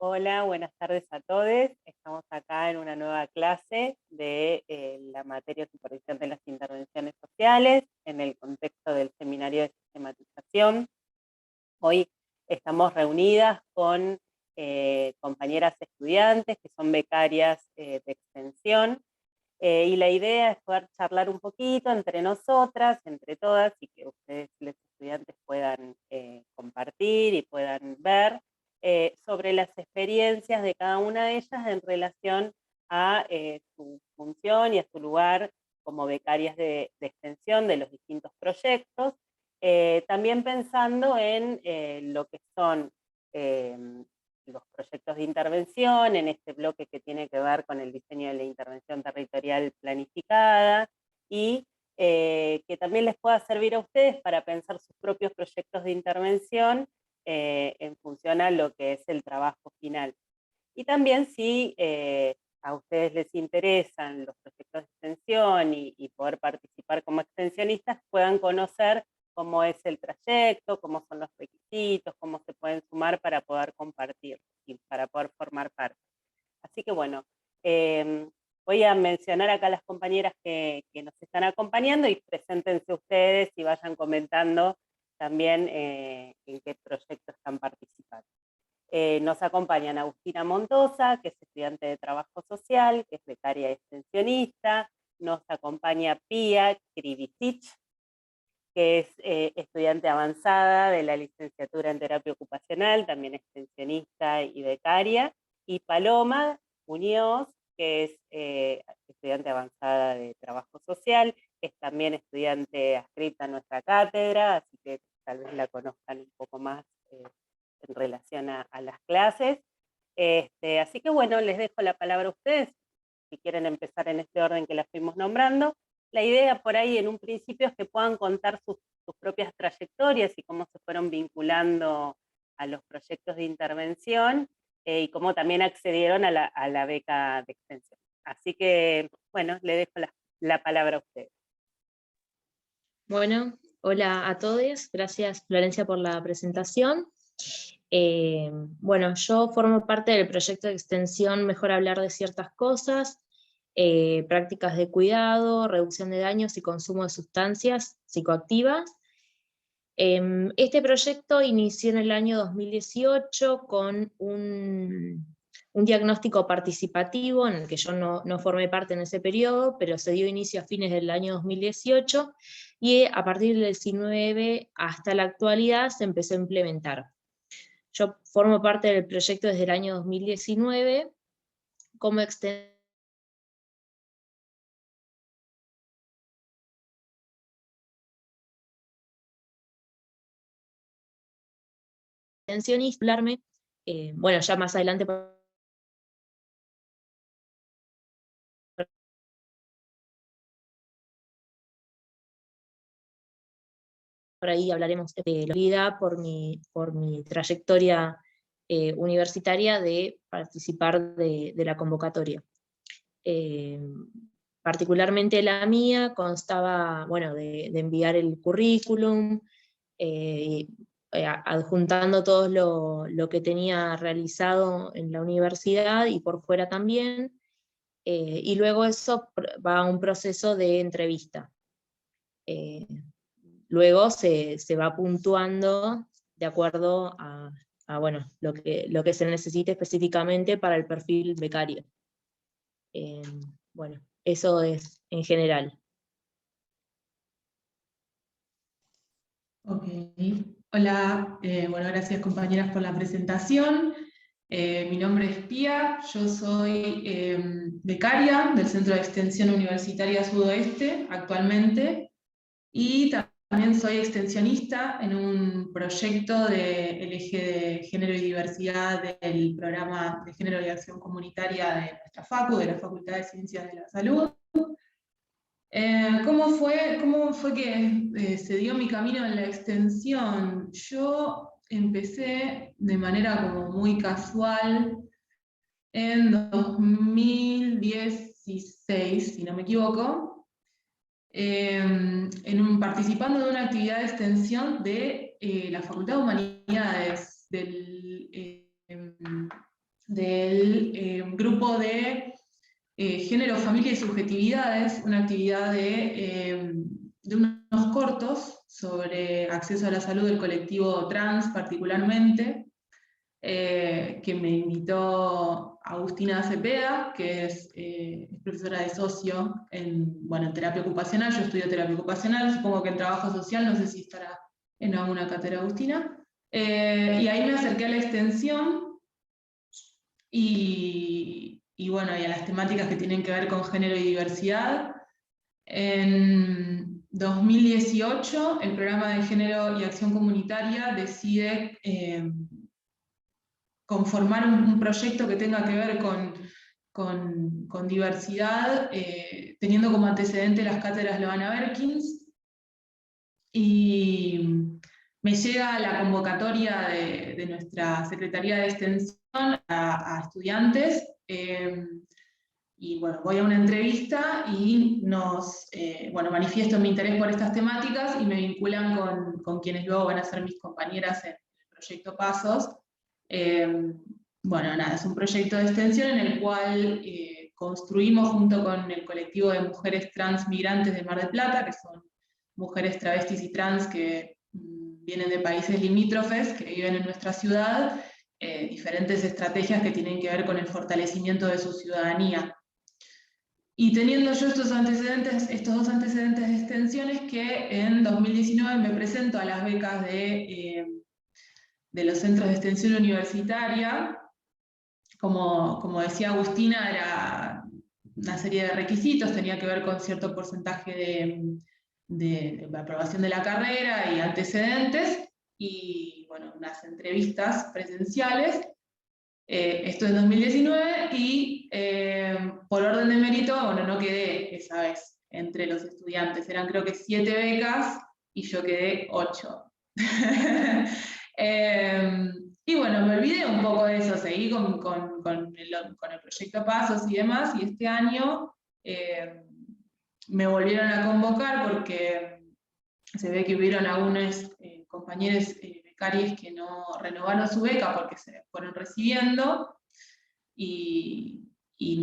Hola, buenas tardes a todos. Estamos acá en una nueva clase de la materia de supervisión de las intervenciones sociales en el contexto del seminario de sistematización. Hoy estamos reunidas con compañeras estudiantes que son becarias de extensión, y la idea es poder charlar un poquito entre nosotras, entre todas, y que ustedes, los estudiantes, puedan compartir y puedan ver sobre las experiencias de cada una de ellas en relación a su función y a su lugar como becarias de extensión de los distintos proyectos, también pensando en lo que son los proyectos de intervención, en este bloque que tiene que ver con el diseño de la intervención territorial planificada, y que también les pueda servir a ustedes para pensar sus propios proyectos de intervención en función a lo que es el trabajo final. Y también si a ustedes les interesan los proyectos de extensión y poder participar como extensionistas, puedan conocer cómo es el trayecto, cómo son los requisitos, cómo se pueden sumar para poder compartir y para poder formar parte. Así que bueno, voy a mencionar acá a las compañeras que nos están acompañando, y preséntense ustedes y vayan comentando también en qué proyecto están participando. Nos acompañan Agustina Montosa, que es estudiante de Trabajo Social, que es becaria y extensionista. Nos acompaña Pia Krivicic, que es estudiante avanzada de la licenciatura en terapia ocupacional, también extensionista y becaria. Y Paloma Muñoz, que es estudiante avanzada de Trabajo Social, es también estudiante adscrita a nuestra cátedra, así que tal vez la conozcan un poco más en relación a las clases. Así que bueno, les dejo la palabra a ustedes, si quieren empezar en este orden que las fuimos nombrando. La idea por ahí en un principio es que puedan contar sus propias trayectorias y cómo se fueron vinculando a los proyectos de intervención, y cómo también accedieron a la beca de extensión. Así que, bueno, le dejo la palabra a ustedes. Bueno, hola a todos, gracias Florencia por la presentación. Bueno, yo formo parte del proyecto de extensión Mejor Hablar de Ciertas Cosas, prácticas de cuidado, reducción de daños y consumo de sustancias psicoactivas. Este proyecto inició en el año 2018 con un diagnóstico participativo en el que yo no formé parte en ese periodo, pero se dio inicio a fines del año 2018, y a partir del 19 hasta la actualidad se empezó a implementar. Yo formo parte del proyecto desde el año 2019 como extensionista. Bueno, ya más adelante por ahí hablaremos de la vida por mi trayectoria universitaria de participar de la convocatoria. Particularmente la mía constaba, bueno, de enviar el currículum, adjuntando todo lo que tenía realizado en la universidad y por fuera también, y luego eso va a un proceso de entrevista. Luego se va puntuando de acuerdo a bueno, lo que se necesite específicamente para el perfil becario. Bueno, eso es en general. Ok, hola, bueno, gracias compañeras por la presentación. Mi nombre es Pía, yo soy becaria del Centro de Extensión Universitaria Sudoeste actualmente, y también soy extensionista en un proyecto del eje de género y diversidad del programa de género y acción comunitaria de nuestra FACU, de la Facultad de Ciencias de la Salud. ¿Cómo fue que se dio mi camino en la extensión? Yo empecé de manera como muy casual en 2016, si no me equivoco, participando de una actividad de extensión de la Facultad de Humanidades del grupo de Género, Familia y Subjetividades, una actividad de unos cortos sobre acceso a la salud del colectivo trans particularmente, que me invitó Agustina Cepeda, que es profesora de socio en terapia ocupacional. Yo estudio terapia ocupacional, supongo que en trabajo social, no sé si estará en alguna cátedra Agustina. Y ahí me acerqué a la extensión y bueno, y a las temáticas que tienen que ver con género y diversidad. En 2018, el programa de Género y Acción Comunitaria decide conformar un proyecto que tenga que ver con diversidad, teniendo como antecedente las cátedras Loana Berkins, y me llega la convocatoria de nuestra Secretaría de Extensión a estudiantes, y bueno, voy a una entrevista y manifiesto mi interés por estas temáticas y me vinculan con quienes luego van a ser mis compañeras en el proyecto Pasos. Es un proyecto de extensión en el cual construimos junto con el colectivo de mujeres trans migrantes de Mar del Plata, que son mujeres travestis y trans que vienen de países limítrofes, que viven en nuestra ciudad, diferentes estrategias que tienen que ver con el fortalecimiento de su ciudadanía. Y teniendo yo estos dos antecedentes de extensiones, que en 2019 me presento a las becas de los centros de extensión universitaria. Como decía Agustina, era una serie de requisitos, tenía que ver con cierto porcentaje de aprobación de la carrera y antecedentes, y bueno, unas entrevistas presenciales. Esto es 2019 y por orden de mérito, no quedé esa vez entre los estudiantes. Eran creo que 7 becas y yo quedé 8. Y bueno, me olvidé un poco de eso, seguí con el proyecto Pasos y demás, y este año me volvieron a convocar porque se ve que hubieron algunos compañeros becarios que no renovaron su beca porque se fueron recibiendo, y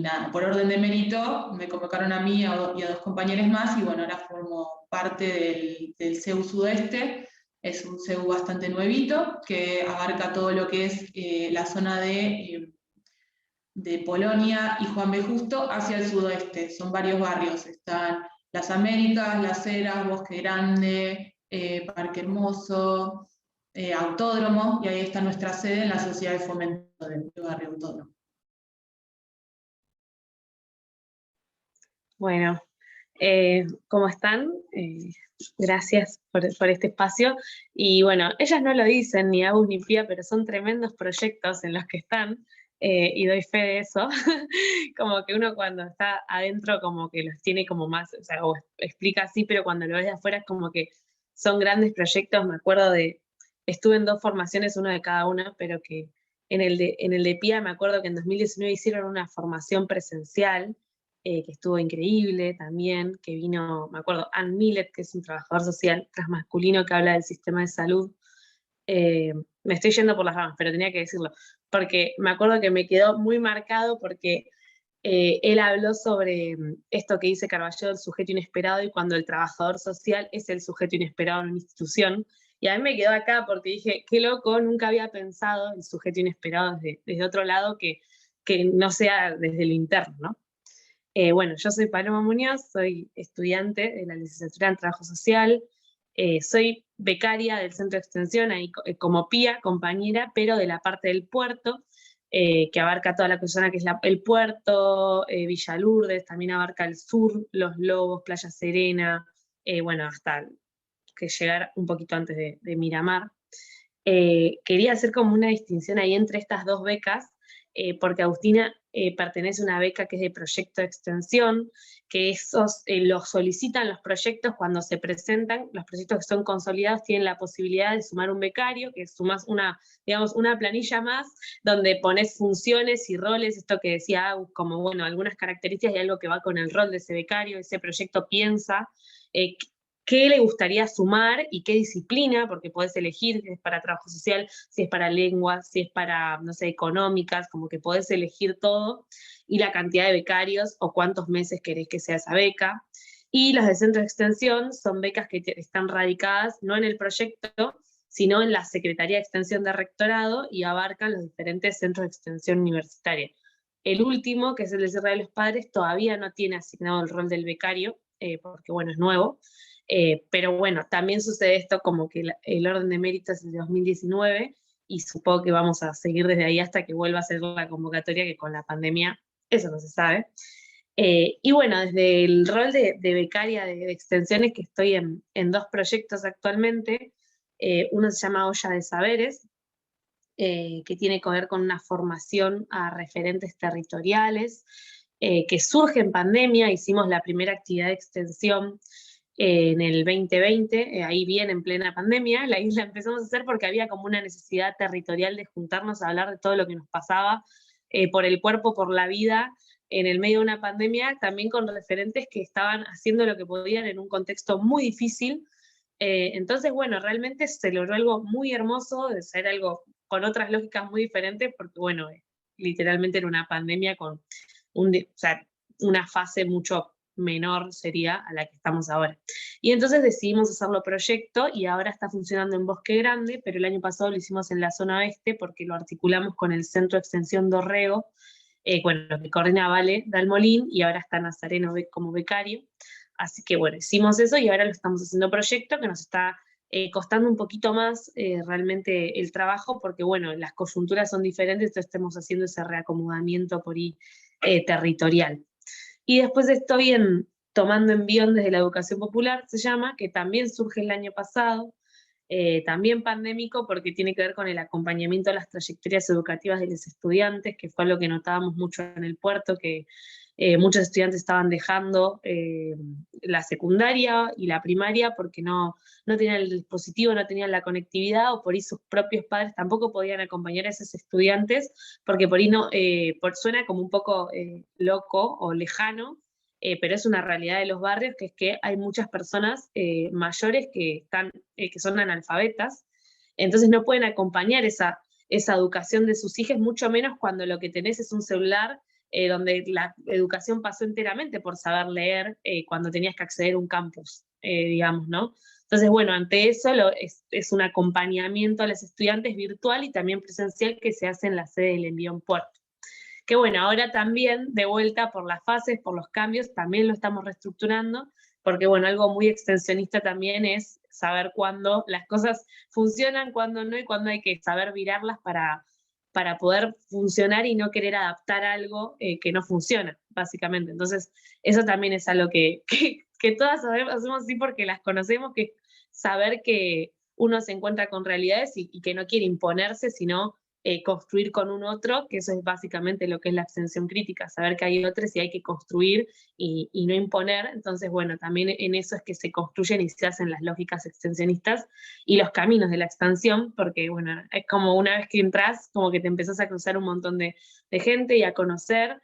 nada, por orden de mérito me convocaron a mí y a dos compañeros más, y bueno, ahora formo parte del CEU Sudeste. Es un CEU bastante nuevito, que abarca todo lo que es la zona de Polonia y Juan B. Justo hacia el sudoeste. Son varios barrios, están Las Américas, Las Heras, Bosque Grande, Parque Hermoso, Autódromo, y ahí está nuestra sede en la Sociedad de Fomento del barrio Autódromo. Bueno, ¿cómo están? Gracias por este espacio. Y bueno, ellas no lo dicen, ni Agus ni Pía, pero son tremendos proyectos en los que están, y doy fe de eso. Como que uno cuando está adentro como que los tiene como más, o sea, o explica así, pero cuando lo ves de afuera es como que son grandes proyectos. Me acuerdo estuve en 2 formaciones, una de cada una, pero que en el de Pía me acuerdo que en 2019 hicieron una formación presencial, que estuvo increíble también, que vino, me acuerdo, Ann Millet, que es un trabajador social transmasculino que habla del sistema de salud. Me estoy yendo por las ramas, pero tenía que decirlo, porque me acuerdo que me quedó muy marcado porque él habló sobre esto que dice Carballo del sujeto inesperado, y cuando el trabajador social es el sujeto inesperado en una institución. Y a mí me quedó acá porque dije, qué loco, nunca había pensado el sujeto inesperado desde otro lado que no sea desde lo interno, ¿no? Bueno, yo soy Paloma Muñoz, soy estudiante de la licenciatura en Trabajo Social, soy becaria del Centro de Extensión, ahí como Pía, compañera, pero de la parte del puerto, que abarca toda la zona que es el puerto, Villa Lourdes, también abarca el sur, Los Lobos, Playa Serena, hasta que llegar un poquito antes de Miramar. Quería hacer como una distinción ahí entre estas 2 becas, porque Agustina pertenece a una beca que es de proyecto de extensión, que esos los solicitan los proyectos cuando se presentan. Los proyectos que son consolidados tienen la posibilidad de sumar un becario, que sumas una planilla más, donde pones funciones y roles, esto que decía Agus, como algunas características y algo que va con el rol de ese becario. Ese proyecto piensa qué le gustaría sumar y qué disciplina, porque podés elegir si es para trabajo social, si es para lengua, si es para, no sé, económicas, como que podés elegir todo, y la cantidad de becarios o cuántos meses querés que sea esa beca. Y las de centro de extensión son becas que están radicadas no en el proyecto, sino en la Secretaría de Extensión de Rectorado y abarcan los diferentes centros de extensión universitaria. El último, que es el de Sierra de los Padres, todavía no tiene asignado el rol del becario, porque bueno, es nuevo, pero bueno, también sucede esto como que el orden de méritos es de 2019 y supongo que vamos a seguir desde ahí hasta que vuelva a ser la convocatoria, que con la pandemia eso no se sabe. Y bueno, desde el rol de becaria de extensiones, que estoy en 2 proyectos actualmente, uno se llama Olla de Saberes, que tiene que ver con una formación a referentes territoriales, que surge en pandemia. Hicimos la primera actividad de extensión en el 2020, ahí bien en plena pandemia. La empezamos a hacer porque había como una necesidad territorial de juntarnos a hablar de todo lo que nos pasaba por el cuerpo, por la vida, en el medio de una pandemia, también con referentes que estaban haciendo lo que podían en un contexto muy difícil. Entonces, bueno, realmente se logró algo muy hermoso, de ser algo con otras lógicas muy diferentes, porque, bueno, literalmente era una pandemia con o sea, una fase mucho menor sería a la que estamos ahora. Y entonces decidimos hacerlo proyecto y ahora está funcionando en Bosque Grande, pero el año pasado lo hicimos en la zona oeste porque lo articulamos con el Centro de Extensión Dorrego, bueno, que coordina Vale Dalmolín, y ahora está Nazareno como becario. Así que bueno, hicimos eso y ahora lo estamos haciendo proyecto, que nos está costando un poquito más realmente el trabajo, porque bueno, las coyunturas son diferentes, entonces estamos haciendo ese reacomodamiento por ahí territorial. Y después estoy tomando envión desde la educación popular, se llama, que también surge el año pasado, también pandémico, porque tiene que ver con el acompañamiento a las trayectorias educativas de los estudiantes, que fue algo que notábamos mucho en el puerto, que muchos estudiantes estaban dejando la secundaria y la primaria porque no tenían el dispositivo, no tenían la conectividad, o por ahí sus propios padres tampoco podían acompañar a esos estudiantes, porque por ahí no, suena como un poco loco o lejano, pero es una realidad de los barrios, que es que hay muchas personas mayores que son analfabetas, entonces no pueden acompañar esa educación de sus hijos, mucho menos cuando lo que tenés es un celular donde la educación pasó enteramente por saber leer cuando tenías que acceder a un campus, digamos, ¿no? Entonces, bueno, ante eso es un acompañamiento a los estudiantes virtual y también presencial que se hace en la sede del Envión Puerto. Que bueno, ahora también, de vuelta por las fases, por los cambios, también lo estamos reestructurando, porque bueno, algo muy extensionista también es saber cuándo las cosas funcionan, cuándo no, y cuándo hay que saber virarlas para poder funcionar y no querer adaptar algo que no funciona, básicamente. Entonces, eso también es algo que todas hacemos así porque las conocemos, que es saber que uno se encuentra con realidades y que no quiere imponerse, sino construir con un otro, que eso es básicamente lo que es la extensión crítica, saber que hay otros y hay que construir y no imponer. Entonces, bueno, también en eso es que se construyen y se hacen las lógicas extensionistas y los caminos de la extensión, porque, bueno, es como una vez que entras, como que te empezás a cruzar un montón de gente y a conocer.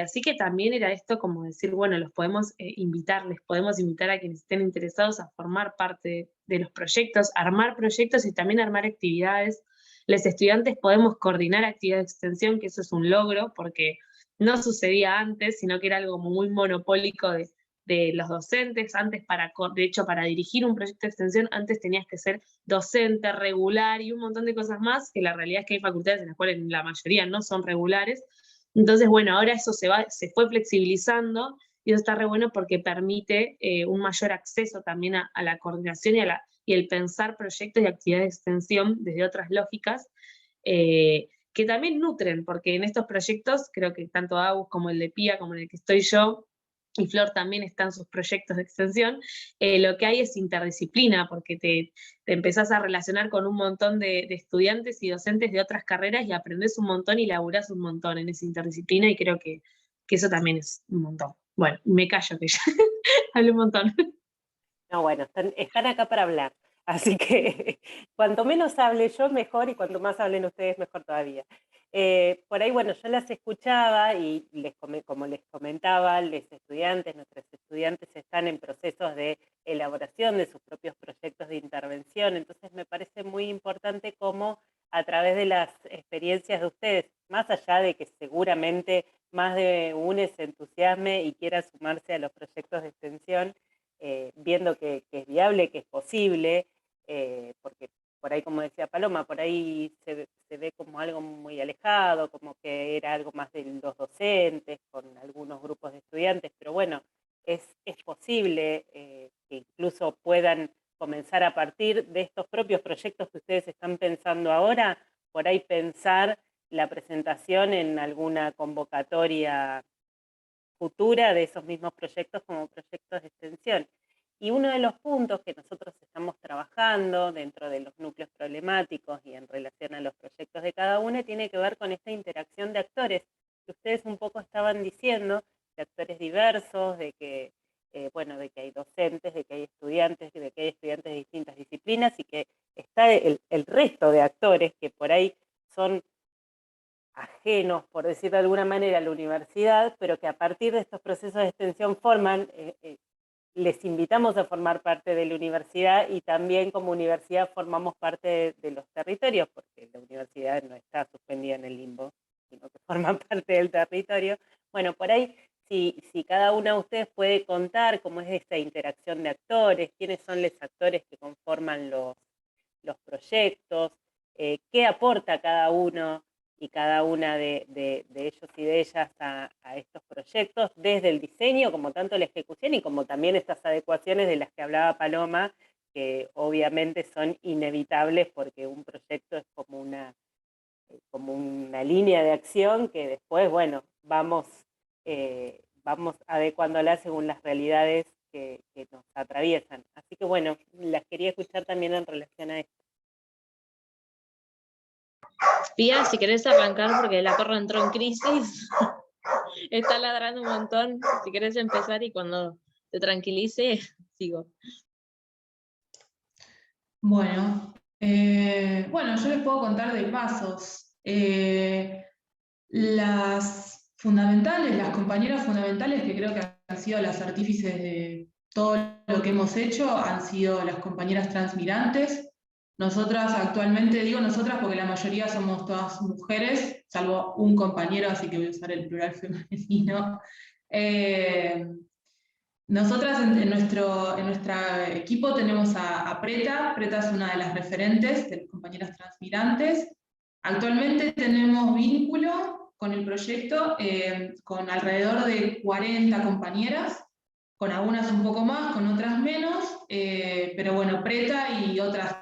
Así que también era esto como decir, bueno, los podemos invitar, les podemos invitar a quienes estén interesados a formar parte de los proyectos, armar proyectos y también armar actividades. Los estudiantes podemos coordinar actividades de extensión, que eso es un logro, porque no sucedía antes, sino que era algo muy monopólico de los docentes. Antes, de hecho, para dirigir un proyecto de extensión, antes tenías que ser docente, regular y un montón de cosas más, que la realidad es que hay facultades en las cuales la mayoría no son regulares. Entonces, bueno, ahora eso se fue flexibilizando, y eso está re bueno porque permite un mayor acceso también a la coordinación y el pensar proyectos y actividades de extensión desde otras lógicas, que también nutren, porque en estos proyectos, creo que tanto Agus como el de Pía, como en el que estoy yo, y Flor también están sus proyectos de extensión, lo que hay es interdisciplina, porque te empezás a relacionar con un montón de estudiantes y docentes de otras carreras y aprendés un montón y laburás un montón en esa interdisciplina, y creo que eso también es un montón. Bueno, me callo que ya hablé un montón. No, bueno, están acá para hablar. Así que cuanto menos hable yo, mejor, y cuanto más hablen ustedes, mejor todavía. Por ahí, bueno, yo las escuchaba y como les comentaba, nuestros estudiantes están en procesos de elaboración de sus propios proyectos de intervención, entonces me parece muy importante cómo a través de las experiencias de ustedes, más allá de que seguramente más de uno se entusiasme y quiera sumarse a los proyectos de extensión, viendo que es viable, que es posible, porque por ahí, como decía Paloma, por ahí se ve como algo muy alejado, como que era algo más de los docentes, con algunos grupos de estudiantes, pero bueno, es posible que incluso puedan comenzar a partir de estos propios proyectos que ustedes están pensando ahora, por ahí pensar la presentación en alguna convocatoria futura de esos mismos proyectos como proyectos de extensión. Y uno de los puntos que nosotros estamos trabajando dentro de los núcleos problemáticos y en relación a los proyectos de cada uno tiene que ver con esta interacción de actores que ustedes un poco estaban diciendo, de actores diversos, de que, bueno, de que hay docentes, de que hay estudiantes, de que hay estudiantes de distintas disciplinas y que está el resto de actores que por ahí son ajenos, por decir de alguna manera, a la universidad, pero que a partir de estos procesos de extensión les invitamos a formar parte de la universidad y también como universidad formamos parte de los territorios, porque la universidad no está suspendida en el limbo, sino que forman parte del territorio. Bueno, por ahí, si cada una de ustedes puede contar cómo es esta interacción de actores, quiénes son los actores que conforman los proyectos, qué aporta cada uno y cada una de ellos y de ellas a estos proyectos, desde el diseño, como tanto la ejecución, y como también estas adecuaciones de las que hablaba Paloma, que obviamente son inevitables porque un proyecto es como una línea de acción que después, bueno, vamos adecuándola según las realidades que nos atraviesan. Así que bueno, las quería escuchar también en relación a esto. Pía, si querés arrancar porque la perra entró en crisis, está ladrando un montón, si querés empezar y cuando te tranquilice, sigo. Bueno, yo les puedo contar de pasos. Las compañeras fundamentales que creo que han sido las artífices de todo lo que hemos hecho han sido las compañeras transmigrantes. Nosotras actualmente, digo nosotras porque la mayoría somos todas mujeres, salvo un compañero, así que voy a usar el plural femenino. Nosotras en nuestro equipo tenemos a Preta. Preta es una de las referentes de las compañeras transmigrantes. Actualmente tenemos vínculo con el proyecto con alrededor de 40 compañeras, con algunas un poco más, con otras menos, pero bueno, Preta y otras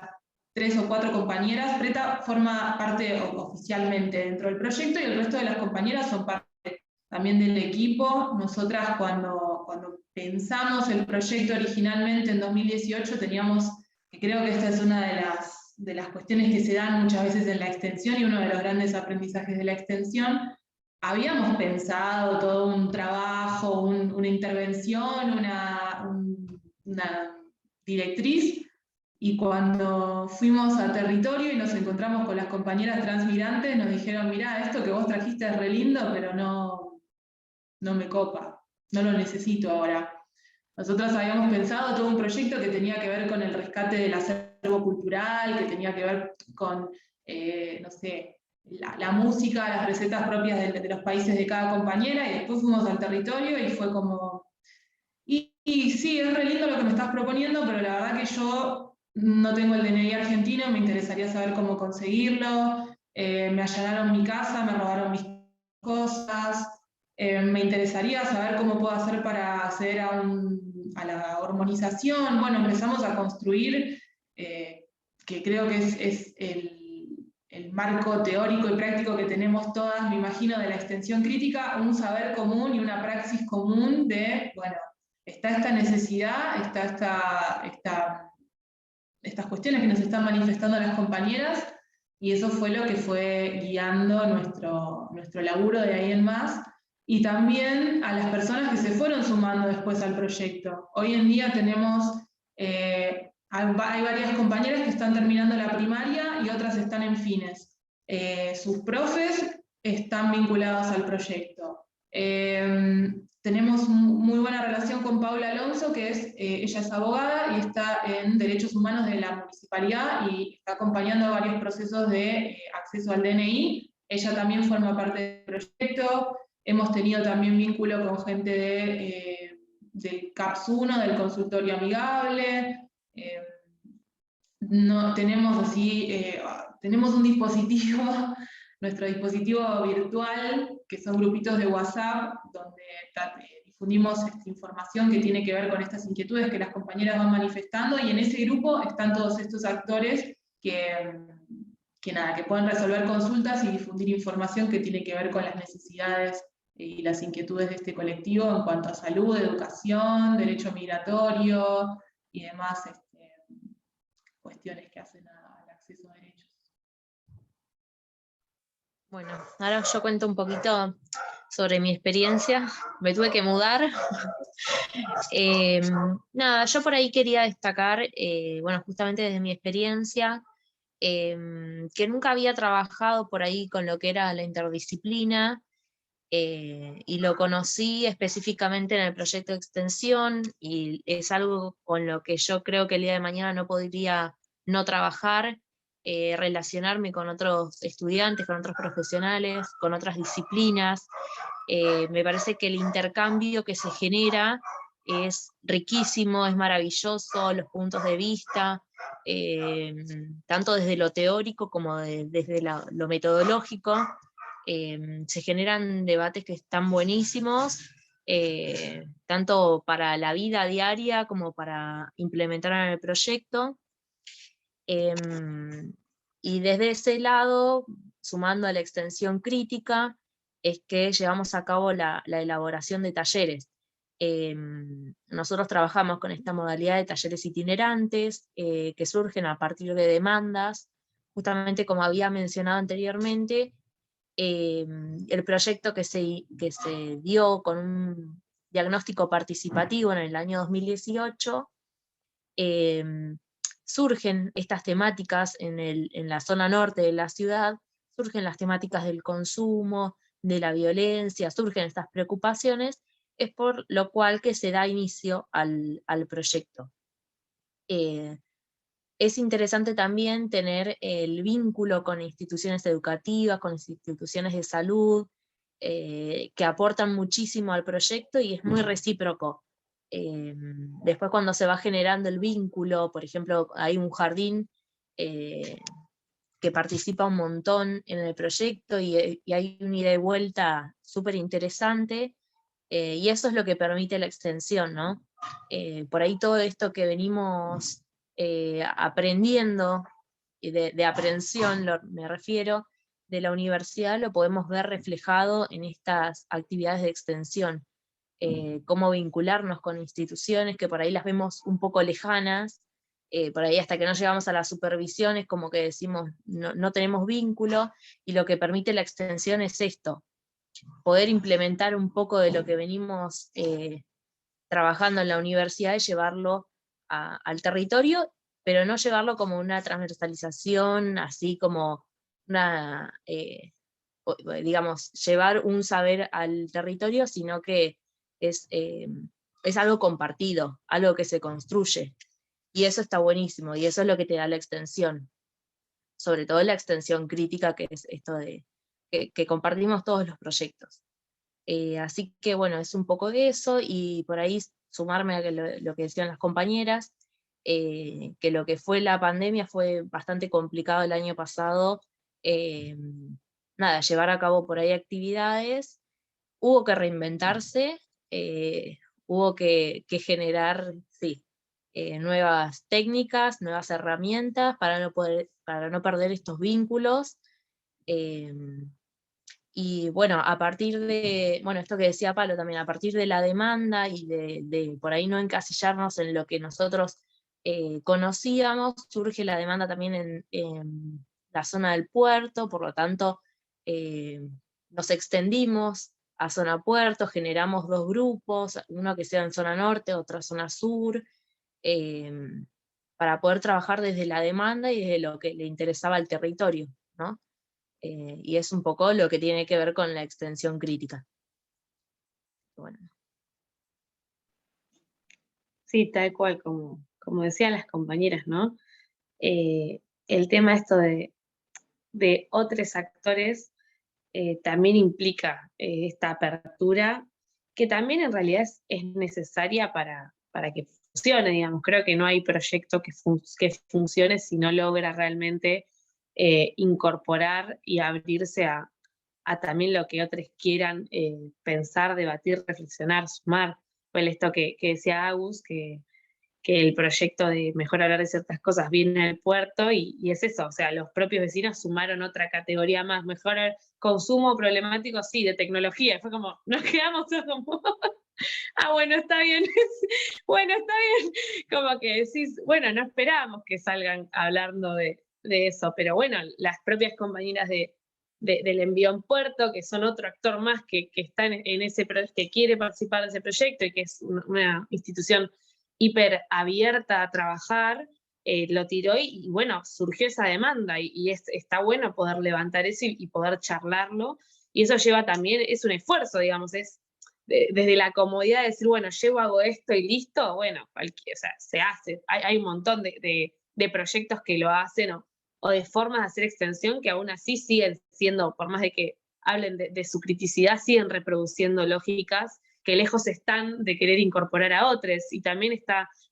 3 o 4 compañeras. Preta forma parte oficialmente dentro del proyecto y el resto de las compañeras son parte también del equipo. Nosotras cuando pensamos el proyecto originalmente en 2018 teníamos, que creo que esta es una de las cuestiones que se dan muchas veces en la extensión y uno de los grandes aprendizajes de la extensión, habíamos pensado todo un trabajo, una intervención, una directriz, y cuando fuimos a territorio y nos encontramos con las compañeras transmigrantes, nos dijeron, mirá, esto que vos trajiste es re lindo, pero no me copa, no lo necesito ahora. Nosotros habíamos pensado todo un proyecto que tenía que ver con el rescate del acervo cultural, que tenía que ver con, no sé, la música, las recetas propias de los países de cada compañera, y después fuimos al territorio y fue como... Y sí, es re lindo lo que me estás proponiendo, pero la verdad que yo no tengo el DNI argentino, me interesaría saber cómo conseguirlo, me allanaron mi casa, me robaron mis cosas, me interesaría saber cómo puedo hacer para acceder a la hormonización. Bueno, empezamos a construir, que creo que es el marco teórico y práctico que tenemos todas, me imagino, de la extensión crítica, un saber común y una praxis común de, bueno, está esta necesidad, estas cuestiones que nos están manifestando las compañeras, y eso fue lo que fue guiando nuestro laburo de ahí en más, y también a las personas que se fueron sumando después al proyecto. Hoy en día tenemos hay varias compañeras que están terminando la primaria y otras están en fines. Sus profes están vinculados al proyecto. Tenemos muy buena relación con Paula Alonso, que ella es abogada y está en Derechos Humanos de la Municipalidad y está acompañando varios procesos de acceso al DNI. Ella también forma parte del proyecto. Hemos tenido también vínculo con gente del CAPS 1, del Consultorio Amigable. No, tenemos un dispositivo, nuestro dispositivo virtual, que son grupitos de WhatsApp, donde difundimos información que tiene que ver con estas inquietudes que las compañeras van manifestando, y en ese grupo están todos estos actores que pueden resolver consultas y difundir información que tiene que ver con las necesidades y las inquietudes de este colectivo en cuanto a salud, educación, derecho migratorio y demás cuestiones que hacen al acceso a derechos. Bueno, ahora yo cuento un poquito sobre mi experiencia. Me tuve que mudar. Nada, yo por ahí quería destacar, bueno, justamente desde mi experiencia, que nunca había trabajado por ahí con lo que era la interdisciplina, y lo conocí específicamente en el proyecto de extensión, y es algo con lo que yo creo que el día de mañana no podría no trabajar, relacionarme con otros estudiantes, con otros profesionales, con otras disciplinas. Me parece que el intercambio que se genera es riquísimo, es maravilloso, los puntos de vista, tanto desde lo teórico como desde lo metodológico. Se generan debates que están buenísimos, tanto para la vida diaria como para implementar en el proyecto. Y desde ese lado, sumando a la extensión crítica, es que llevamos a cabo la elaboración de talleres. Nosotros trabajamos con esta modalidad de talleres itinerantes, que surgen a partir de demandas. Justamente como había mencionado anteriormente, el proyecto que se dio con un diagnóstico participativo en el año 2018, surgen estas temáticas en la zona norte de la ciudad, surgen las temáticas del consumo, de la violencia, surgen estas preocupaciones, es por lo cual que se da inicio al proyecto. Es interesante también tener el vínculo con instituciones educativas, con instituciones de salud, que aportan muchísimo al proyecto y es muy recíproco. Después cuando se va generando el vínculo, por ejemplo, hay un jardín que participa un montón en el proyecto y hay una ida y vuelta súper interesante, y eso es lo que permite la extensión, ¿no? Por ahí todo esto que venimos aprendiendo, de aprehensión me refiero, de la universidad, lo podemos ver reflejado en estas actividades de extensión. Cómo vincularnos con instituciones que por ahí las vemos un poco lejanas, por ahí hasta que no llegamos a la supervisión es como que decimos no tenemos vínculo, y lo que permite la extensión es esto, poder implementar un poco de lo que venimos trabajando en la universidad y llevarlo al territorio, pero no llevarlo como una transversalización, así como una, digamos, llevar un saber al territorio, sino que es algo compartido, algo que se construye, y eso está buenísimo, y eso es lo que te da la extensión, sobre todo la extensión crítica, que es esto de que compartimos todos los proyectos. Así que bueno, es un poco de eso, y por ahí sumarme a lo que decían las compañeras, que lo que fue la pandemia fue bastante complicado el año pasado, nada, llevar a cabo por ahí actividades, hubo que reinventarse, hubo que generar, sí, nuevas técnicas, nuevas herramientas para no perder estos vínculos. Y bueno, a partir de, bueno, esto que decía Pablo también, a partir de la demanda y de por ahí no encasillarnos en lo que nosotros conocíamos, surge la demanda también en la zona del puerto, por lo tanto nos extendimos a zona puerto, generamos dos grupos, uno que sea en zona norte, otro zona sur, para poder trabajar desde la demanda y desde lo que le interesaba al territorio, ¿no? Y es un poco lo que tiene que ver con la extensión crítica. Bueno. Sí, tal cual, como decían las compañeras, ¿no? El tema esto de otros actores también implica esta apertura, que también en realidad es necesaria para que funcione, digamos. Creo que no hay proyecto que funcione si no logra realmente incorporar y abrirse a también lo que otros quieran pensar, debatir, reflexionar, sumar. Fue esto que decía Agus, que el proyecto de mejor hablar de ciertas cosas viene al puerto y es eso, o sea, los propios vecinos sumaron otra categoría más, mejor consumo problemático, sí, de tecnología, y fue como, nos quedamos todos como, bueno, está bien, bueno, está bien, como que decís, bueno, no esperábamos que salgan hablando de eso, pero bueno, las propias compañeras del envío en puerto, que son otro actor más que está en ese proyecto, que quiere participar de ese proyecto y que es una institución hiper abierta a trabajar, lo tiró y bueno, surgió esa demanda y está bueno poder levantar eso y poder charlarlo. Y eso lleva también, es un esfuerzo, digamos, es desde la comodidad de decir, bueno, llego, hago esto y listo, bueno, o sea, se hace. Hay un montón de proyectos que lo hacen o de formas de hacer extensión que aún así siguen siendo, por más de que hablen de su criticidad, siguen reproduciendo lógicas que lejos están de querer incorporar a otros, y también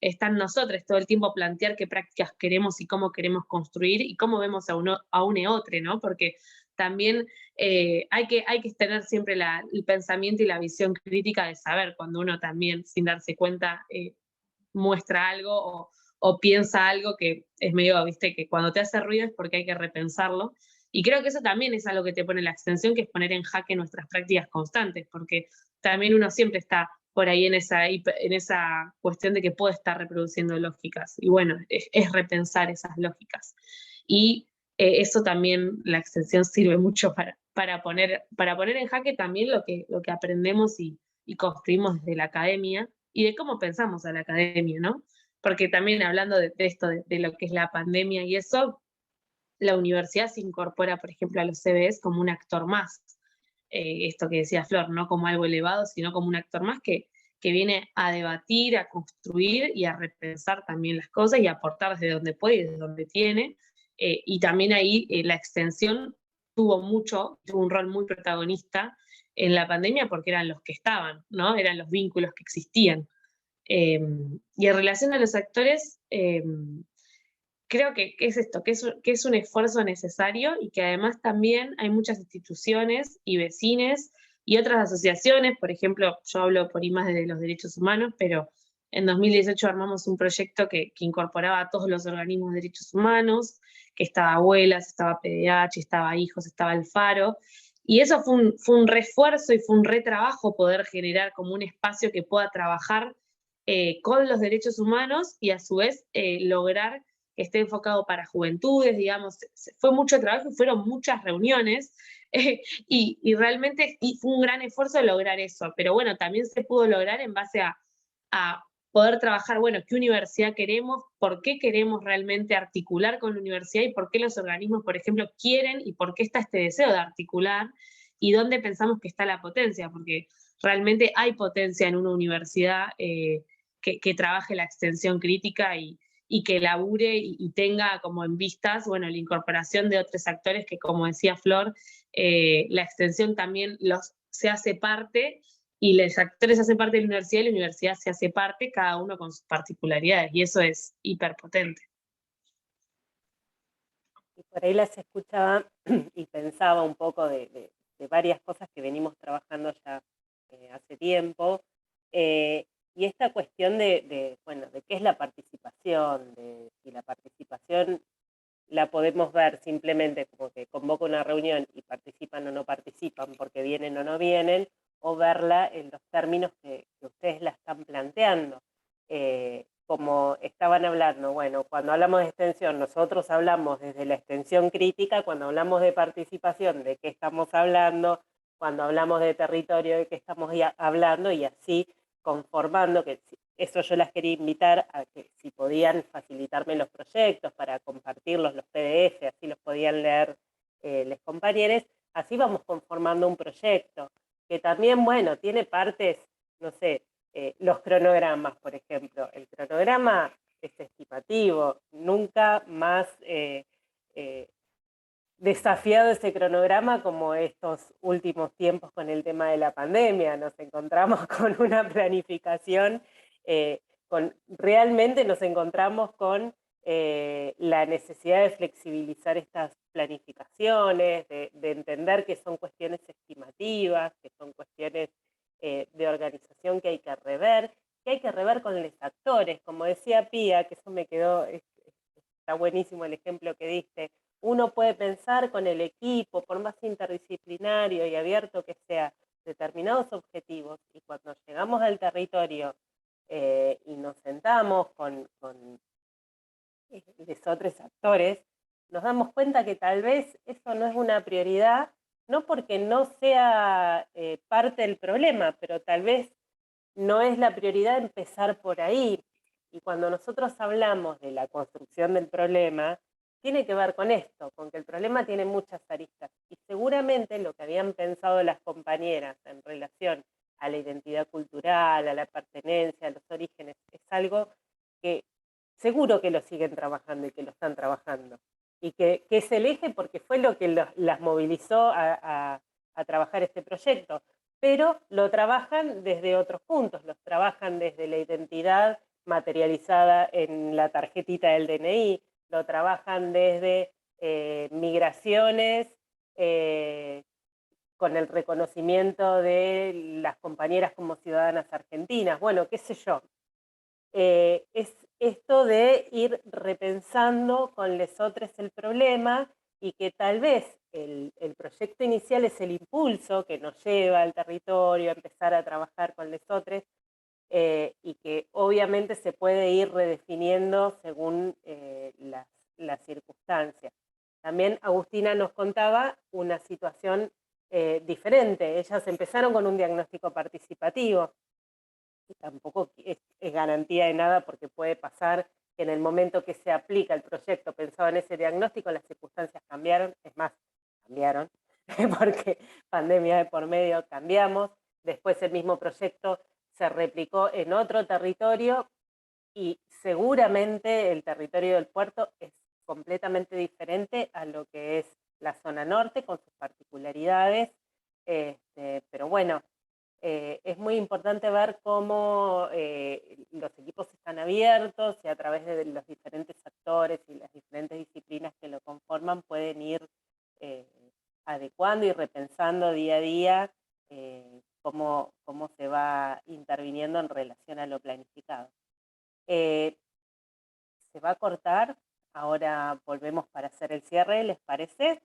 están nosotros todo el tiempo plantear qué prácticas queremos y cómo queremos construir y cómo vemos a un y otro, ¿no? Porque también hay que tener siempre el pensamiento y la visión crítica de saber cuando uno también, sin darse cuenta, muestra algo o piensa algo que es medio, viste, que cuando te hace ruido es porque hay que repensarlo. Y creo que eso también es algo que te pone la extensión, que es poner en jaque nuestras prácticas constantes, porque también uno siempre está por ahí en esa cuestión de que puede estar reproduciendo lógicas. Y bueno, es repensar esas lógicas. Y eso también, la extensión sirve mucho para poner en jaque también lo que aprendemos y construimos desde la academia y de cómo pensamos a la academia, ¿no? Porque también hablando de esto, de lo que es la pandemia y eso, la universidad se incorpora, por ejemplo, a los CBS como un actor más. Esto que decía Flor, no como algo elevado, sino como un actor más que viene a debatir, a construir y a repensar también las cosas y a aportar desde donde puede y desde donde tiene. Y también ahí la extensión tuvo un rol muy protagonista en la pandemia porque eran los que estaban, ¿no? Eran los vínculos que existían. Y en relación a los actores, creo que es esto, que es un esfuerzo necesario y que además también hay muchas instituciones y vecines y otras asociaciones, por ejemplo, yo hablo por I+D de los derechos humanos, pero en 2018 armamos un proyecto que incorporaba a todos los organismos de derechos humanos, que estaba Abuelas, estaba PDH, estaba Hijos, estaba el Faro, y eso fue un refuerzo y fue un retrabajo poder generar como un espacio que pueda trabajar con los derechos humanos y a su vez lograr que esté enfocado para juventudes, digamos, fue mucho trabajo y fueron muchas reuniones, y realmente fue un gran esfuerzo lograr eso, pero bueno, también se pudo lograr en base a poder trabajar, bueno, qué universidad queremos, por qué queremos realmente articular con la universidad y por qué los organismos, por ejemplo, quieren y por qué está este deseo de articular y dónde pensamos que está la potencia, porque realmente hay potencia en una universidad que trabaje la extensión crítica y que labure y tenga como en vistas, bueno, la incorporación de otros actores que, como decía Flor, la extensión también se hace parte y los actores hacen parte de la universidad se hace parte, cada uno con sus particularidades, y eso es hiperpotente. Y por ahí las escuchaba y pensaba un poco de varias cosas que venimos trabajando ya hace tiempo, y esta cuestión de qué es la participación, de si la participación la podemos ver simplemente como que convoca una reunión y participan o no participan, porque vienen o no vienen, o verla en los términos que ustedes la están planteando. Como estaban hablando, bueno, cuando hablamos de extensión, nosotros hablamos desde la extensión crítica, cuando hablamos de participación, de qué estamos hablando, cuando hablamos de territorio, de qué estamos hablando, y así conformando, que eso yo las quería invitar a que si podían facilitarme los proyectos para compartirlos, los PDF, así los podían leer los compañeros, así vamos conformando un proyecto, que también, bueno, tiene partes, no sé, los cronogramas, por ejemplo. El cronograma es estimativo, nunca más desafiado ese cronograma como estos últimos tiempos con el tema de la pandemia. Nos encontramos con una planificación, realmente nos encontramos con la necesidad de flexibilizar estas planificaciones, de entender que son cuestiones estimativas, que son cuestiones de organización que hay que rever con los actores. Como decía Pía, que eso me quedó, está buenísimo el ejemplo que diste, uno puede pensar con el equipo, por más interdisciplinario y abierto que sea, determinados objetivos, y cuando llegamos al territorio y nos sentamos con los otros actores, nos damos cuenta que tal vez eso no es una prioridad, no porque no sea parte del problema, pero tal vez no es la prioridad empezar por ahí. Y cuando nosotros hablamos de la construcción del problema, tiene que ver con esto, con que el problema tiene muchas aristas. Y seguramente lo que habían pensado las compañeras en relación a la identidad cultural, a la pertenencia, a los orígenes, es algo que seguro que lo siguen trabajando y que lo están trabajando. Y que es el eje porque fue lo que las movilizó a trabajar este proyecto. Pero lo trabajan desde otros puntos, los trabajan desde la identidad materializada en la tarjetita del DNI, lo trabajan desde migraciones, con el reconocimiento de las compañeras como ciudadanas argentinas, bueno, qué sé yo. Es esto de ir repensando con lesotres el problema y que tal vez el proyecto inicial es el impulso que nos lleva al territorio a empezar a trabajar con lesotres, y que obviamente se puede ir redefiniendo según las circunstancias. También Agustina nos contaba una situación diferente. Ellas empezaron con un diagnóstico participativo, y tampoco es garantía de nada porque puede pasar que en el momento que se aplica el proyecto pensado en ese diagnóstico, las circunstancias cambiaron, es más, cambiaron, porque pandemia de por medio cambiamos, después el mismo proyecto se replicó en otro territorio y seguramente el territorio del puerto es completamente diferente a lo que es la zona norte con sus particularidades, pero bueno, es muy importante ver cómo los equipos están abiertos y a través de los diferentes actores y las diferentes disciplinas que lo conforman pueden ir adecuando y repensando día a día cómo se va interviniendo en relación a lo planificado. Se va a cortar, ahora volvemos para hacer el cierre, ¿les parece?